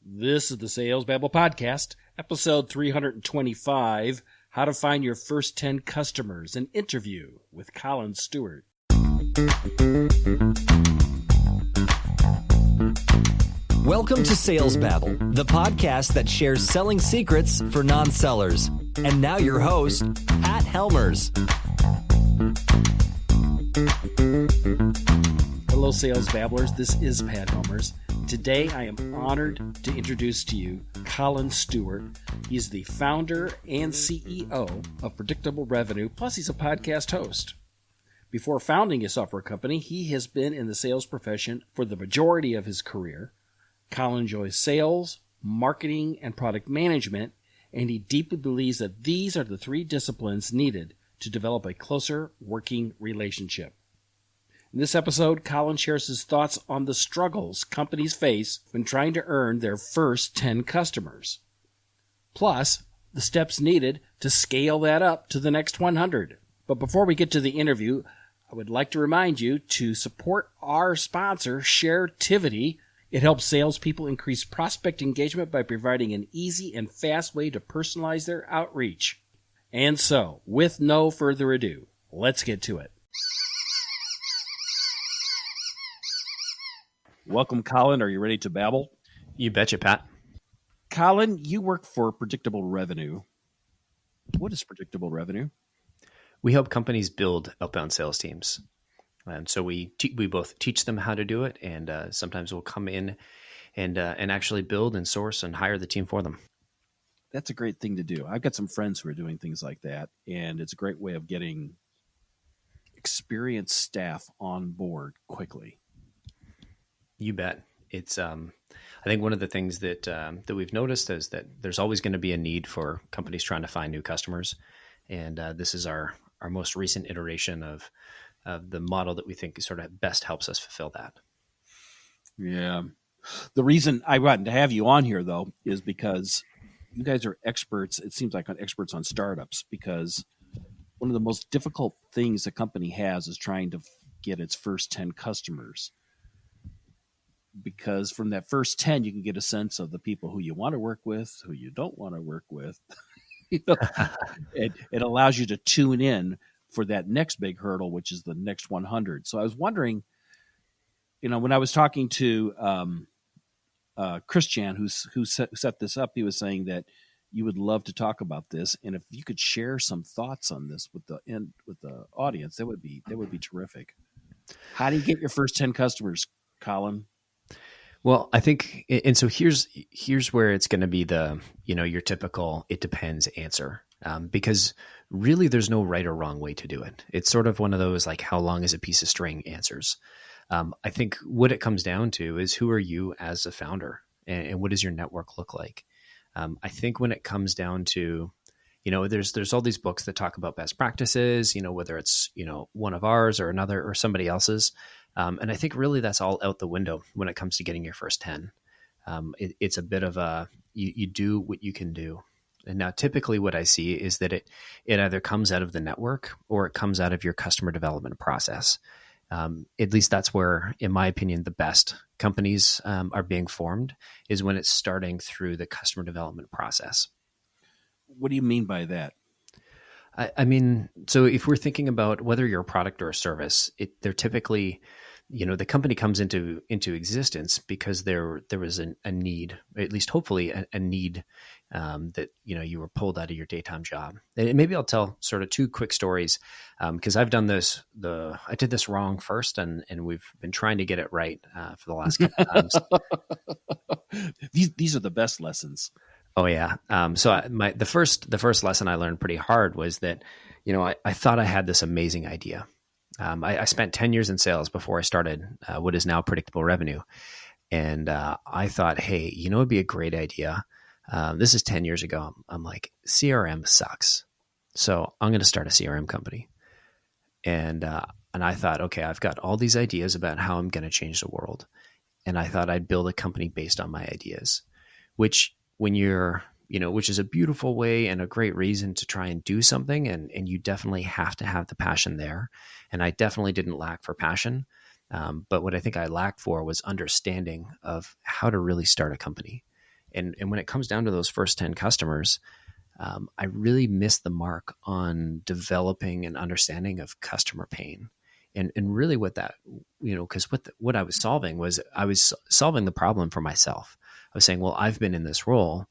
This is the Sales Babble Podcast, episode 325, How to Find Your First 10 Customers, an interview with Collin Stewart. Welcome to Sales Babble, the podcast that shares selling secrets for non-sellers. And now your host, Pat Helmers. Hello, Sales Babblers. This is Pat Helmers. Today, I am honored to introduce to you Collin Stewart. He's the founder and CEO of Predictable Revenue, plus he's a podcast host. Before founding his software company, he has been in the sales profession for the majority of his career. Collin enjoys sales, marketing, and product management, and he deeply believes that these are the three disciplines needed to develop a closer working relationship. In this episode, Collin shares his thoughts on the struggles companies face when trying to earn their first 10 customers. Plus, the steps needed to scale that up to the next 100. But before we get to the interview, I would like to remind you to support our sponsor, Sharetivity. It helps salespeople increase prospect engagement by providing an easy and fast way to personalize their outreach. And so, with no further ado, let's get to it. Welcome, Collin. Are you ready to babble? You betcha, Pat. Collin, you work for Predictable Revenue. What is Predictable Revenue? We help companies build outbound sales teams. And so we both teach them how to do it, and sometimes we'll come in and actually build and source and hire the team for them. That's a great thing to do. I've got some friends who are doing things like that, and it's a great way of getting experienced staff on board quickly. You bet. It's I think one of the things that we've noticed is that there's always going to be a need for companies trying to find new customers, and this is our most recent iteration of the model that we think sort of best helps us fulfill that. Yeah. The reason I wanted to have you on here, though, is because you guys are experts. It seems like experts on startups, because one of the most difficult things a company has is trying to get its first 10 customers. Because from that first 10, you can get a sense of the people who you want to work with, who you don't want to work with. It allows you to tune in for that next big hurdle, which is the next 100. So I was wondering, when I was talking to Christian, who set this up, he was saying that you would love to talk about this, and if you could share some thoughts on this with the audience, that would be terrific. How do you get your first 10 customers, Collin? Well, I think, and so here's where it's going to be the, your typical, it depends answer. Because really there's no right or wrong way to do it. It's sort of one of those, like, how long is a piece of string answers. I think what it comes down to is, who are you as a founder, and what does your network look like? I think when it comes down to, there's all these books that talk about best practices, whether it's, one of ours or another or somebody else's. And I think really that's all out the window when it comes to getting your first 10. It's a bit of a, you do what you can do. And now typically what I see is that it either comes out of the network or it comes out of your customer development process. At least that's where, in my opinion, the best companies are being formed, is when it's starting through the customer development process. What do you mean by that? I mean, so if we're thinking about whether you're a product or a service, they're typically, the company comes into existence because there was a need, at least hopefully a need that, you were pulled out of your daytime job. And maybe I'll tell sort of two quick stories, because I've done this, I did this wrong first, and we've been trying to get it right for the last couple of times. These are the best lessons. Oh yeah. So the first lesson I learned pretty hard was that, I thought I had this amazing idea. I spent 10 years in sales before I started what is now Predictable Revenue. And I thought, hey, it'd be a great idea. This is 10 years ago. I'm like, CRM sucks. So I'm going to start a CRM company. And I thought, okay, I've got all these ideas about how I'm going to change the world. And I thought I'd build a company based on my ideas, which is a beautiful way and a great reason to try and do something. And you definitely have to have the passion there. And I definitely didn't lack for passion. But what I think I lacked for was understanding of how to really start a company. And when it comes down to those first 10 customers, I really missed the mark on developing an understanding of customer pain. And really what that, because what I was solving was I was solving the problem for myself. I was saying, well, I've been in this role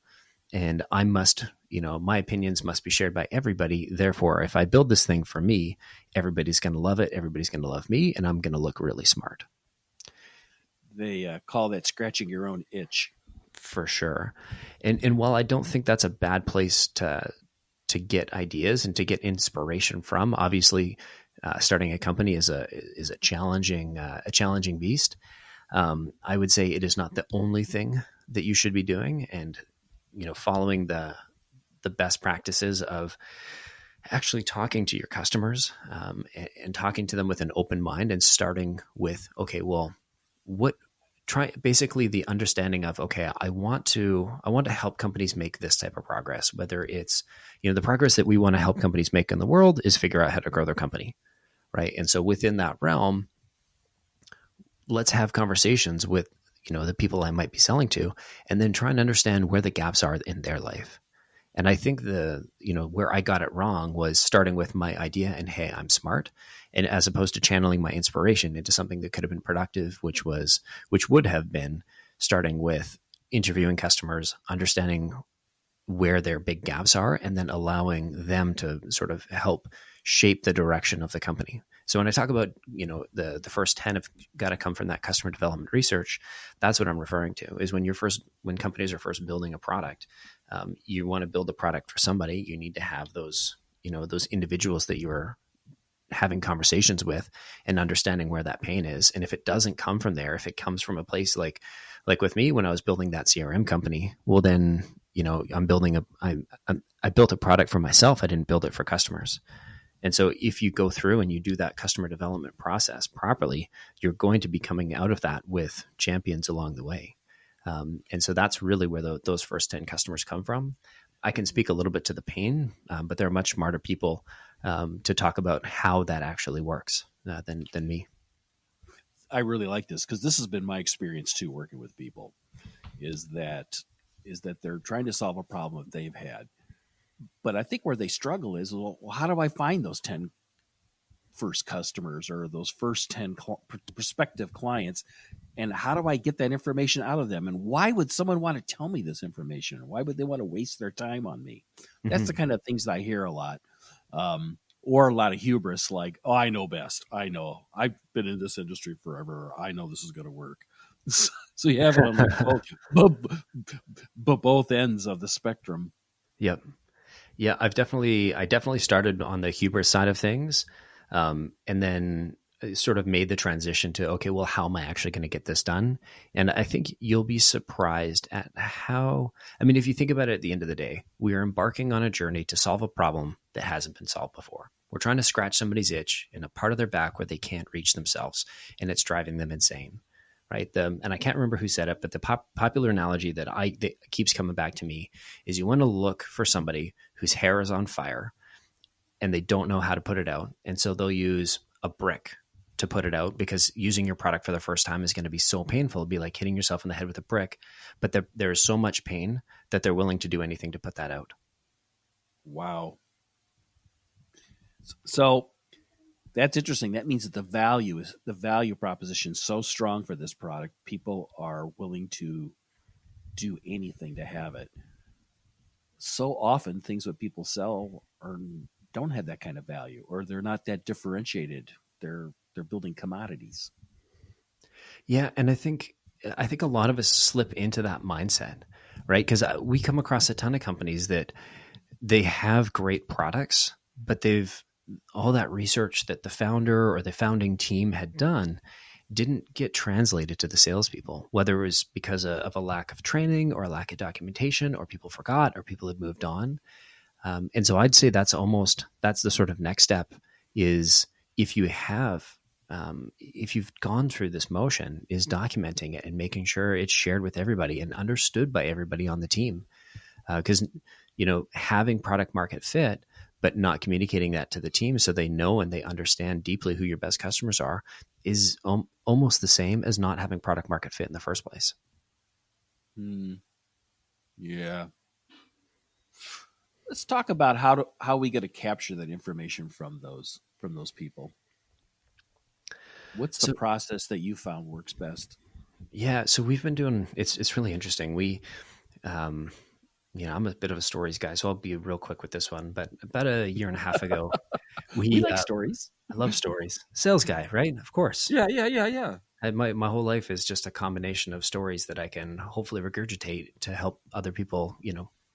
and I must, my opinions must be shared by everybody. Therefore, if I build this thing for me, everybody's going to love it. Everybody's going to love me, and I'm going to look really smart. They call that scratching your own itch. For sure. And while I don't think that's a bad place to get ideas and to get inspiration from, obviously, starting a company is a challenging beast. I would say it is not the only thing that you should be doing, and following the best practices of actually talking to your customers and talking to them with an open mind, and starting with, okay, well, basically the understanding of, okay, I want to help companies make this type of progress, whether it's, the progress that we want to help companies make in the world is figure out how to grow their company. Right. And so within that realm, let's have conversations with, the people I might be selling to, and then try and understand where the gaps are in their life. And I think where I got it wrong was starting with my idea and, hey, I'm smart, and as opposed to channeling my inspiration into something that could have been productive, which would have been starting with interviewing customers, understanding where their big gaps are, and then allowing them to sort of help shape the direction of the company. So when I talk about, the first 10 have got to come from that customer development research, that's what I'm referring to, is when companies are first building a product, you want to build a product for somebody, you need to have those individuals that you're having conversations with and understanding where that pain is. And if it doesn't come from there, if it comes from a place like with me, when I was building that CRM company, well, then, I built a product for myself. I didn't build it for customers. And so if you go through and you do that customer development process properly, you're going to be coming out of that with champions along the way. And so that's really where those first 10 customers come from. I can speak a little bit to the pain, but there are much smarter people to talk about how that actually works than me. I really like this because this has been my experience too, working with people, is that they're trying to solve a problem that they've had. But I think where they struggle is, well, how do I find those 10 first customers or those first 10 prospective clients? And how do I get that information out of them? And why would someone want to tell me this information? Why would they want to waste their time on me? That's the kind of things that I hear a lot. Or a lot of hubris, like, oh, I know best. I know. I've been in this industry forever. I know this is going to work. So you have it on both ends of the spectrum. Yep. Yeah, I definitely started on the hubris side of things, and then sort of made the transition to, okay, well, how am I actually going to get this done? And I think you'll be surprised at if you think about it, at the end of the day, we are embarking on a journey to solve a problem that hasn't been solved before. We're trying to scratch somebody's itch in a part of their back where they can't reach themselves, and it's driving them insane. Right. And I can't remember who said it, but the popular analogy that keeps coming back to me is, you want to look for somebody whose hair is on fire and they don't know how to put it out. And so they'll use a brick to put it out, because using your product for the first time is going to be so painful. It'll be like hitting yourself in the head with a brick, but there is so much pain that they're willing to do anything to put that out. Wow. So that's interesting. That means that the value proposition is so strong for this product, people are willing to do anything to have it. So often things that people sell don't have that kind of value, or they're not that differentiated. They're building commodities. Yeah, and I think a lot of us slip into that mindset, right? Because we come across a ton of companies that they have great products, but all that research that the founder or the founding team had done didn't get translated to the salespeople, whether it was because of a lack of training or a lack of documentation, or people forgot, or people had moved on. And so I'd say that's the sort of next step, is if you've gone through this motion, is documenting it and making sure it's shared with everybody and understood by everybody on the team. Because, having product market fit, but not communicating that to the team so they know and they understand deeply who your best customers are, is almost the same as not having product market fit in the first place. Yeah. Let's talk about how we get to capture that information from those people. What's the So process that you found works best? yeah, so we've been doing it's really interesting. Um, I'm a bit of a stories guy, so I'll be real quick with this one. But about a year and a half ago, We we like stories. I love stories. Sales guy, right? Of course. Yeah. My whole life is just a combination of stories that I can hopefully regurgitate to help other people,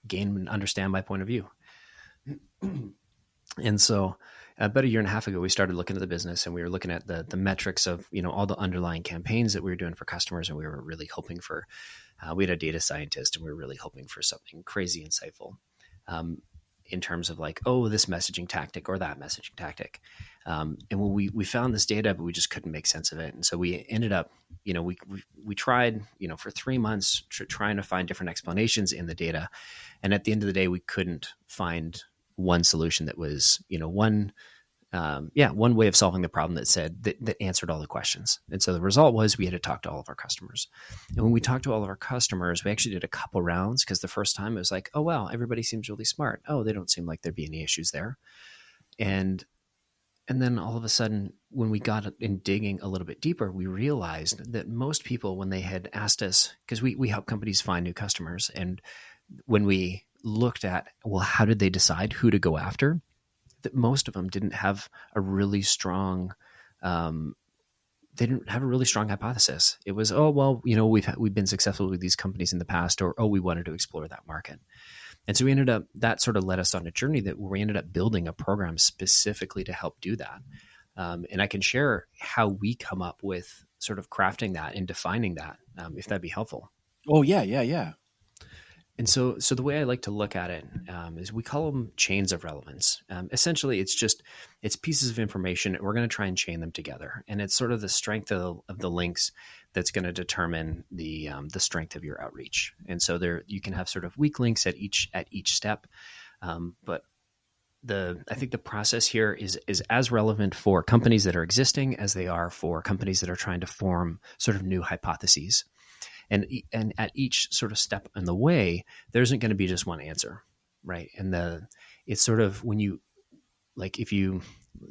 gain and understand my point of view. And so about a year and a half ago, we started looking at the business and we were looking at the metrics of, all the underlying campaigns that we were doing for customers. And we were really hoping for, we had a data scientist and we were really hoping for something crazy insightful in terms of like, oh, this messaging tactic or that messaging tactic. And when we found this data, but we just couldn't make sense of it. And so we ended up, we tried, for 3 months trying to find different explanations in the data. And at the end of the day, we couldn't find one solution that was, one way of solving the problem that said that answered all the questions. And so the result was we had to talk to all of our customers. And when we talked to all of our customers, we actually did a couple rounds because the first time it was like, oh, wow, everybody seems really smart. Oh, they don't seem like there'd be any issues there. And then all of a sudden, when we got in digging a little bit deeper, we realized that most people, when they had asked us, because we help companies find new customers. And when we looked at, well, how did they decide who to go after? That most of them didn't have a really strong, they didn't have a really strong hypothesis. It was, oh, well, we've been successful with these companies in the past, or, oh, we wanted to explore that market. And so that sort of led us on a journey that we ended up building a program specifically to help do that. And I can share how we come up with sort of crafting that and defining that, if that'd be helpful. Oh, yeah. And so the way I like to look at it is we call them chains of relevance. Essentially, it's pieces of information. We're going to try and chain them together, and it's sort of the strength of the links that's going to determine the strength of your outreach. And so there you can have sort of weak links at each step, but I think the process here is as relevant for companies that are existing as they are for companies that are trying to form sort of new hypotheses. And at each sort of step in the way, there isn't going to be just one answer, right? And it's sort of when you, like if you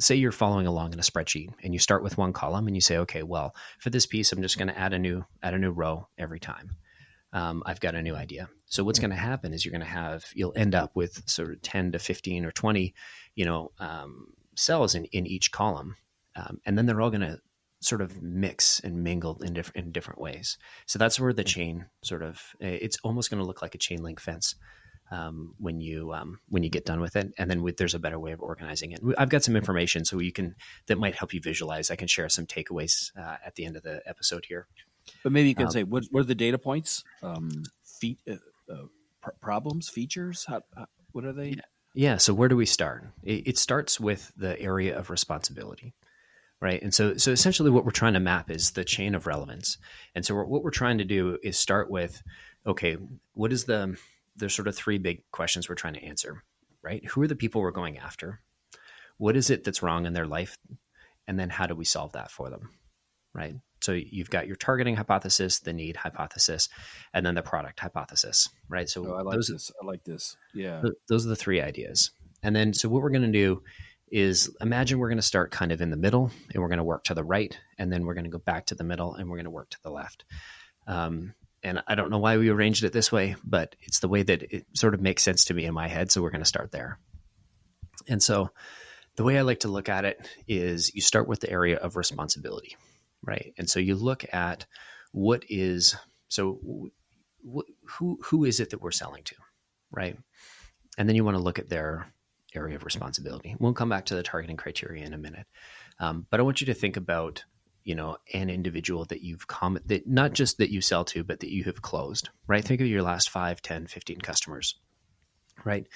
say you're following along in a spreadsheet and you start with one column and you say, okay, well, for this piece, I'm just going to add a new row every time. I've got a new idea. So what's going to happen is you'll end up with sort of 10 to 15 or 20, cells in each column. And then they're all going to sort of mix and mingle in different ways. So that's where the chain sort of, it's almost going to look like a chain link fence when you get done with it. And then there's a better way of organizing it. I've got some information that might help you visualize. I can share some takeaways at the end of the episode here. But maybe you can say, what are the data points? Problems, features? What are they? Yeah. So where do we start? It starts with the area of responsibility. Right. And so essentially what we're trying to map is the chain of relevance. And so what we're trying to do is start with, okay, what is there's sort of three big questions we're trying to answer, right? Who are the people we're going after? What is it that's wrong in their life? And then how do we solve that for them? Right. So you've got your targeting hypothesis, the need hypothesis, and then the product hypothesis, right? So I like this. Yeah. Those are the three ideas. And then, so what we're going to do is imagine we're going to start kind of in the middle and we're going to work to the right, and then we're going to go back to the middle and we're going to work to the left. And I don't know why we arranged it this way, but it's the way that it sort of makes sense to me in my head. So we're going to start there. And so the way I like to look at it is you start with the area of responsibility, right? And so you look at who is it that we're selling to, right? And then you want to look at their area of responsibility. We'll come back to the targeting criteria in a minute. But I want you to think about, an individual that that not just that you sell to, but that you have closed, right? Think of your last 5, 10, 15 customers, right?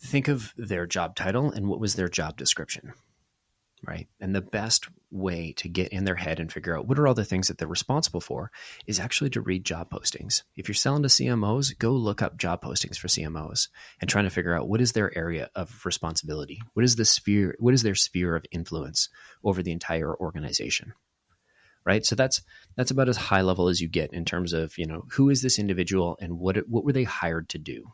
Think of their job title and what was their job description, right? And the best way to get in their head and figure out what are all the things that they're responsible for is actually to read job postings. If you're selling to CMOs, go look up job postings for CMOs and trying to figure out what is their area of responsibility. What is their sphere of influence over the entire organization, right? So that's about as high level as you get in terms of, who is this individual and what were they hired to do?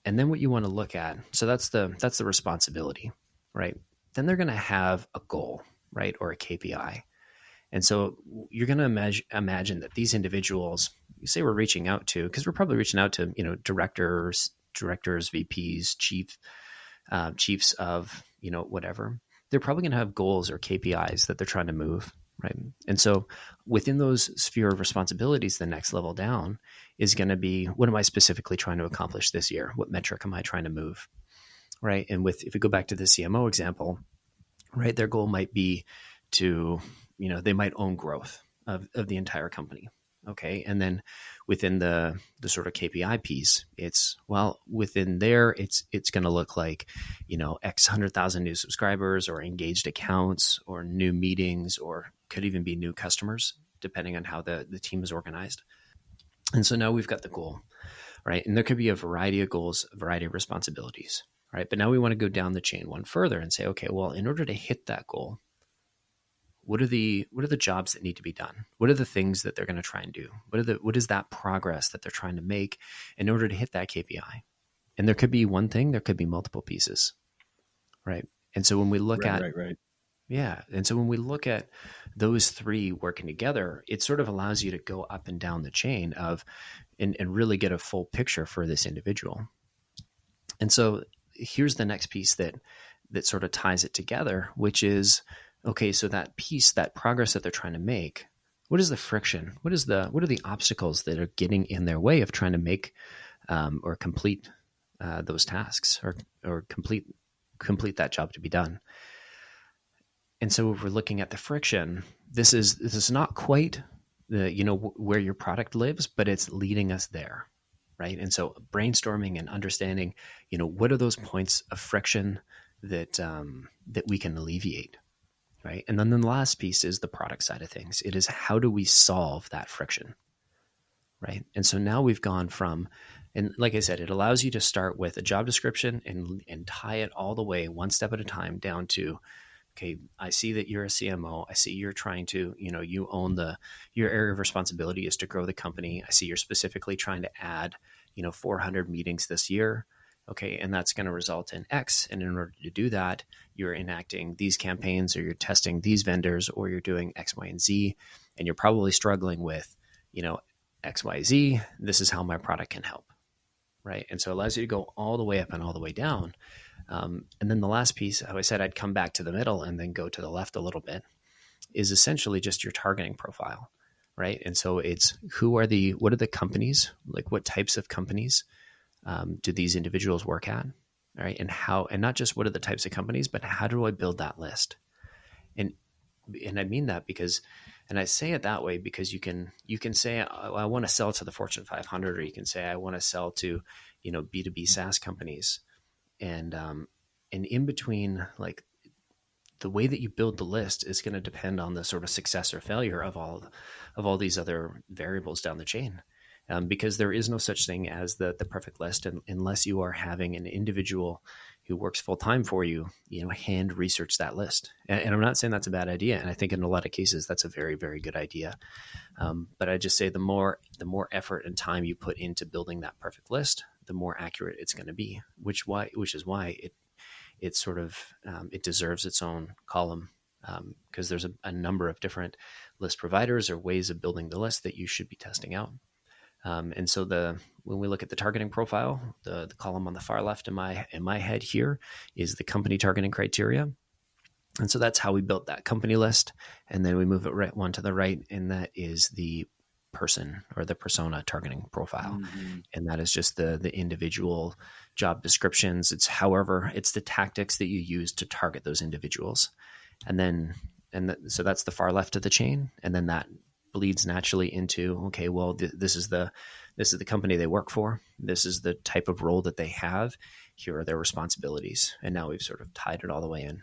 And then what you want to look at, so that's the responsibility, right? Then they're going to have a goal, right? Or a KPI. And so you're going to imagine that these individuals, you say we're reaching out to, because we're probably reaching out to, directors, VPs, chiefs of, whatever. They're probably going to have goals or KPIs that they're trying to move, right? And so within those sphere of responsibilities, the next level down is going to be, what am I specifically trying to accomplish this year? What metric am I trying to move, right? And if we go back to the CMO example, right, their goal might be to, they might own growth of the entire company. Okay. And then within the sort of KPI piece, it's, well, within there, it's going to look like, X 100,000 new subscribers or engaged accounts or new meetings, or could even be new customers, depending on how the team is organized. And so now we've got the goal, right? And there could be a variety of goals, a variety of responsibilities, right? But now we want to go down the chain one further and say, okay, well, in order to hit that goal, what are the jobs that need to be done? What are the things that they're going to try and do? What is that progress that they're trying to make in order to hit that KPI? And there could be one thing, there could be multiple pieces, right? And so when we look at yeah, and so when we look at those three working together, it sort of allows you to go up and down the chain of and really get a full picture for this individual. And so here's the next piece that sort of ties it together, which is, okay, so that piece, that progress that they're trying to make, what is the friction? What are the obstacles that are getting in their way of trying to make or complete those tasks or complete that job to be done? And so if we're looking at the friction, this is not quite where your product lives, but it's leading us there, right? And so brainstorming and understanding, what are those points of friction that we can alleviate, right? And then the last piece is the product side of things. It is, how do we solve that friction, right? And so now we've gone from, and like I said, it allows you to start with a job description and tie it all the way one step at a time down to, okay, I see that you're a CMO. I see you're trying to, you own your area of responsibility is to grow the company. I see you're specifically trying to add, 400 meetings this year. Okay. And that's going to result in X. And in order to do that, you're enacting these campaigns, or you're testing these vendors, or you're doing X, Y, and Z. And you're probably struggling with, X, Y, Z. This is how my product can help. Right. And so it allows you to go all the way up and all the way down. And then the last piece, how I said I'd come back to the middle and then go to the left a little bit, is essentially just your targeting profile, right? And so it's what are the companies, like what types of companies do these individuals work at, right? And how, and not just what are the types of companies, but how do I build that list? And I mean that because, and I say it that way because you can say, I want to sell to the Fortune 500, or you can say, I want to sell to, B2B SaaS companies. And in between, like, the way that you build the list is going to depend on the sort of success or failure of all these other variables down the chain, because there is no such thing as the perfect list unless you are having an individual who works full time for you, hand research that list. And I'm not saying that's a bad idea, and I think in a lot of cases that's a very, very good idea. But I just say the more effort and time you put into building that perfect list, the more accurate it's going to be, which is why it sort of it deserves its own column, because there's a number of different list providers or ways of building the list that you should be testing out. And so when we look at the targeting profile, the column on the far left in my head here is the company targeting criteria. And so that's how we built that company list. And then we move it one to the right, and that is the person or the persona targeting profile. Mm-hmm. And that is just the individual job descriptions. It's the tactics that you use to target those individuals. So that's the far left of the chain. And then that bleeds naturally into, okay, well, this is the company they work for. This is the type of role that they have. Here are their responsibilities. And now we've sort of tied it all the way in.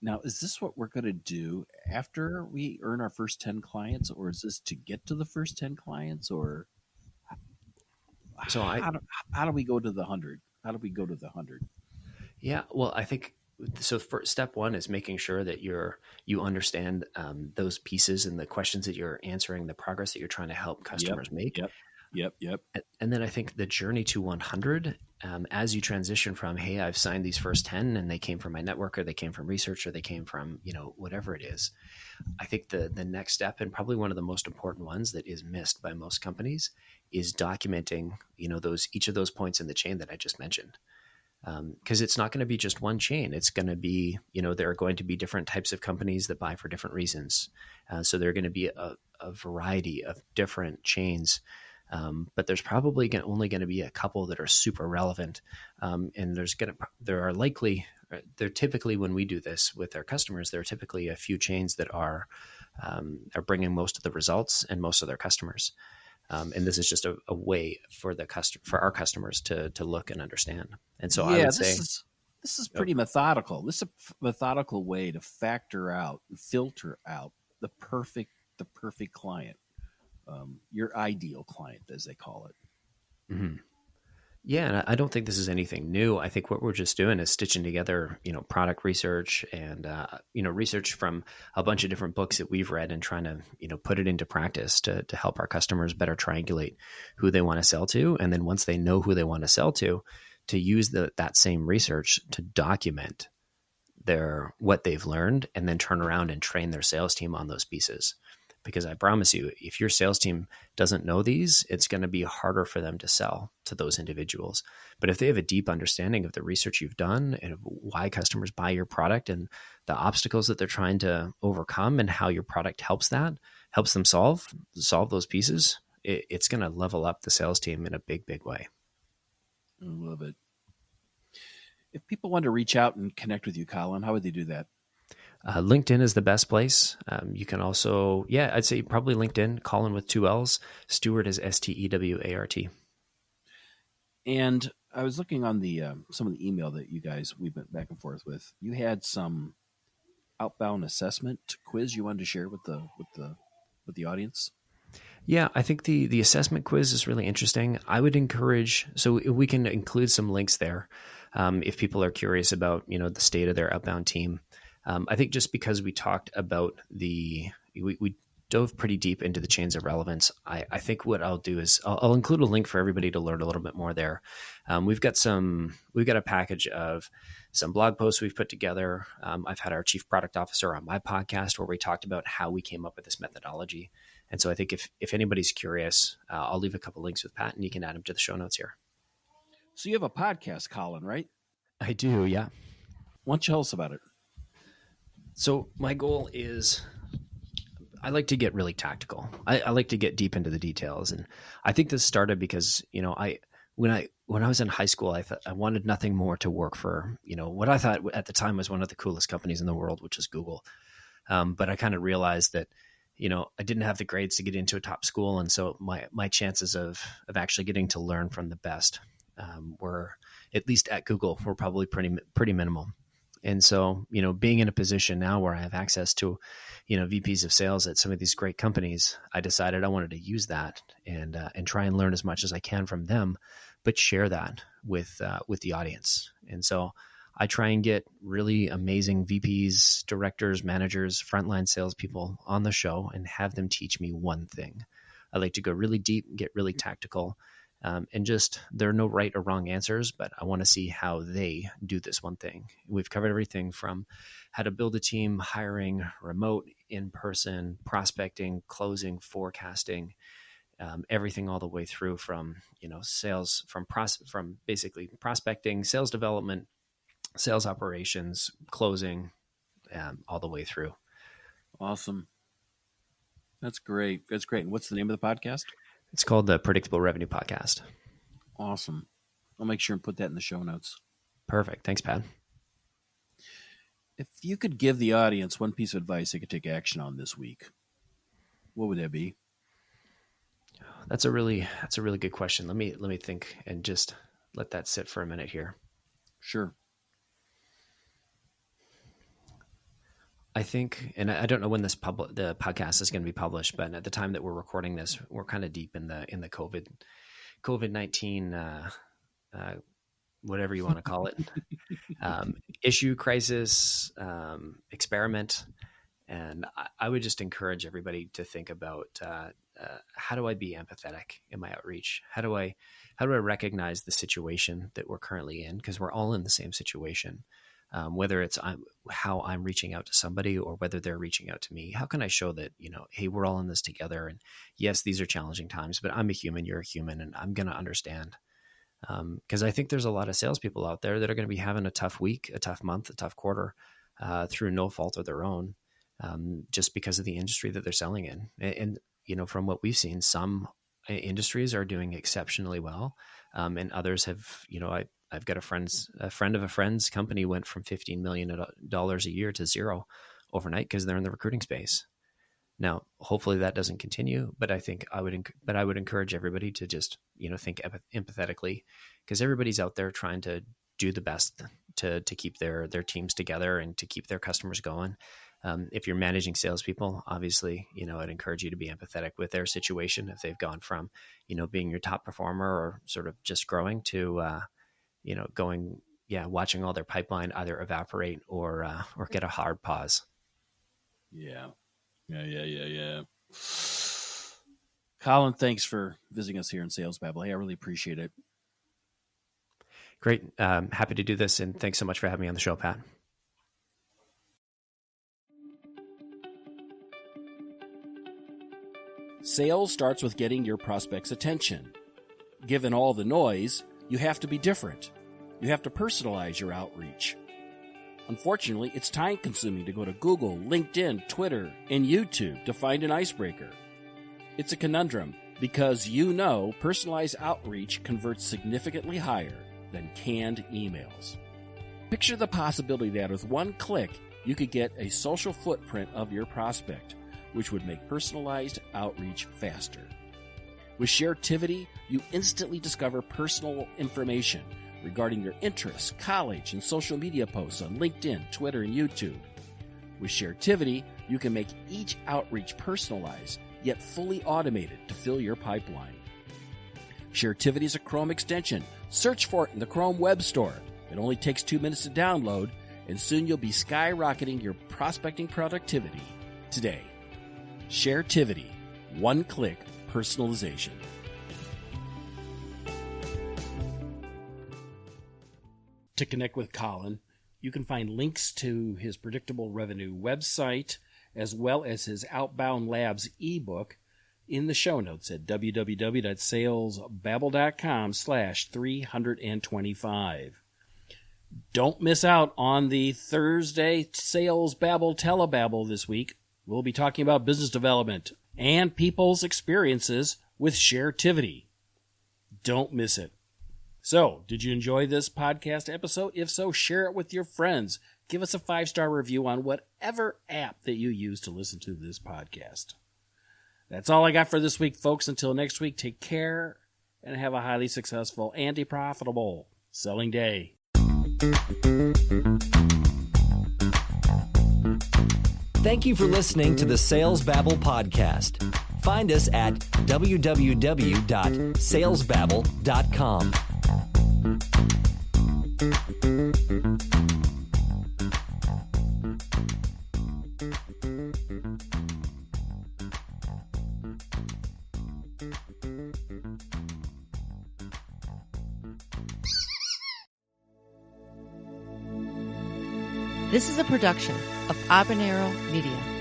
Now, is this what we're going to do after we earn our first 10 clients, or is this to get to the first 10 clients, or how do we go to the 100? How do we go to the 100? Yeah, well, I think so first, step one is making sure that you understand those pieces and the questions that you're answering, the progress that you're trying to help Yep. customers make. Yep. And then I think the journey to 100, as you transition from, hey, I've signed these first 10 and they came from my network, or they came from research, or they came from, whatever it is. I think the next step, and probably one of the most important ones that is missed by most companies, is documenting, each of those points in the chain that I just mentioned. Because it's not going to be just one chain. It's going to be, there are going to be different types of companies that buy for different reasons. So there are going to be a variety of different chains. But there's probably only going to be a couple that are super relevant. And there typically, when we do this with our customers, there are typically a few chains that are bringing most of the results and most of their customers. And this is just a way for our customers to look and understand. And so I would say this is pretty methodical. This is a methodical way to filter out the perfect client, your ideal client, as they call it. Mm-hmm. Yeah, and I don't think this is anything new. I think what we're just doing is stitching together, product research and, research from a bunch of different books that we've read, and trying to, put it into practice to help our customers better triangulate who they want to sell to. And then once they know who they want to sell to use that same research to document what they've learned, and then turn around and train their sales team on those pieces. Because I promise you, if your sales team doesn't know these, it's going to be harder for them to sell to those individuals. But if they have a deep understanding of the research you've done and why customers buy your product and the obstacles that they're trying to overcome and how your product helps them solve those pieces, it's going to level up the sales team in a big, big way. I love it. If people want to reach out and connect with you, Collin, how would they do that? LinkedIn is the best place. You can also, I'd say probably LinkedIn, Collin with 2 L's. Stewart is Stewart. And I was looking on the some of the email that we've been back and forth with. You had some outbound assessment quiz you wanted to share with the audience. Yeah, I think the assessment quiz is really interesting. I would encourage, so we can include some links there if people are curious about, the state of their outbound team. I think just because we talked about we dove pretty deep into the chains of relevance, I think what I'll do is I'll include a link for everybody to learn a little bit more there. We've got a package of some blog posts we've put together. I've had our chief product officer on my podcast where we talked about how we came up with this methodology. And so I think if anybody's curious, I'll leave a couple links with Pat and you can add them to the show notes here. So you have a podcast, Collin, right? I do, yeah. Why don't you tell us about it? So my goal is, I like to get really tactical. I like to get deep into the details. And I think this started because, when I was in high school, I thought I wanted nothing more to work for, what I thought at the time was one of the coolest companies in the world, which is Google. But I kind of realized that, I didn't have the grades to get into a top school. And so my chances of actually getting to learn from the best were, at least at Google, were probably pretty minimal. And so, being in a position now where I have access to, VPs of sales at some of these great companies, I decided I wanted to use that and try and learn as much as I can from them, but share that with the audience. And so I try and get really amazing VPs, directors, managers, frontline salespeople on the show and have them teach me one thing. I like to go really deep, get really tactical. And just, there are no right or wrong answers, but I want to see how they do this one thing. We've covered everything from how to build a team, hiring, remote, in-person, prospecting, closing, forecasting, everything all the way through from, sales, from basically prospecting, sales development, sales operations, closing, all the way through. Awesome. That's great. And what's the name of the podcast? It's called the Predictable Revenue Podcast. Awesome. I'll make sure and put that in the show notes. Perfect. Thanks, Pat. If you could give the audience one piece of advice they could take action on this week, what would that be? That's a really good question. Let me think and just let that sit for a minute here. Sure. I think, and I don't know when the podcast is going to be published, but at the time that we're recording this, we're kind of deep in the COVID-19 whatever you want to call it, issue, crisis, experiment. And I would just encourage everybody to think about how do I be empathetic in my outreach? How do I recognize the situation that we're currently in? Because we're all in the same situation. Whether it's how I'm reaching out to somebody or whether they're reaching out to me, how can I show that, hey, we're all in this together? And yes, these are challenging times, but I'm a human, you're a human, and I'm going to understand. Because I think there's a lot of salespeople out there that are going to be having a tough week, a tough month, a tough quarter through no fault of their own, just because of the industry that they're selling in. And from what we've seen, some industries are doing exceptionally well, and others have, I've got a friend of a friend's company went from $15 million a year to zero overnight because they're in the recruiting space. Now, hopefully that doesn't continue, but I would encourage everybody to just, think empathetically, because everybody's out there trying to do the best to keep their teams together and to keep their customers going. If you're managing salespeople, obviously, I'd encourage you to be empathetic with their situation. If they've gone from, being your top performer or sort of just growing to, watching all their pipeline either evaporate or get a hard pause. Yeah. Collin, thanks for visiting us here in Sales Babble. Hey, I really appreciate it. Great. Happy to do this. And thanks so much for having me on the show, Pat. Sales starts with getting your prospect's attention. Given all the noise, you have to be different. You have to personalize your outreach. Unfortunately, it's time-consuming to go to Google, LinkedIn, Twitter, and YouTube to find an icebreaker. It's a conundrum because personalized outreach converts significantly higher than canned emails. Picture the possibility that with one click, you could get a social footprint of your prospect, which would make personalized outreach faster. With Sharetivity, you instantly discover personal information regarding your interests, college, and social media posts on LinkedIn, Twitter, and YouTube. With Sharetivity, you can make each outreach personalized, yet fully automated to fill your pipeline. Sharetivity is a Chrome extension. Search for it in the Chrome Web Store. It only takes 2 minutes to download, and soon you'll be skyrocketing your prospecting productivity today. Sharetivity, one-click personalization. To connect with Collin, you can find links to his Predictable Revenue website as well as his Outbound Labs ebook in the show notes at www.salesbabble.com/325. Don't miss out on the Thursday Sales Babble Telebabble this week. We'll be talking about business development and people's experiences with Sharetivity. Don't miss it. So, did you enjoy this podcast episode? If so, share it with your friends. Give us a 5-star review on whatever app that you use to listen to this podcast. That's all I got for this week, folks. Until next week, take care and have a highly successful and profitable selling day. Thank you for listening to the Sales Babble podcast. Find us at www.salesbabble.com. This is a production of Habanero Media.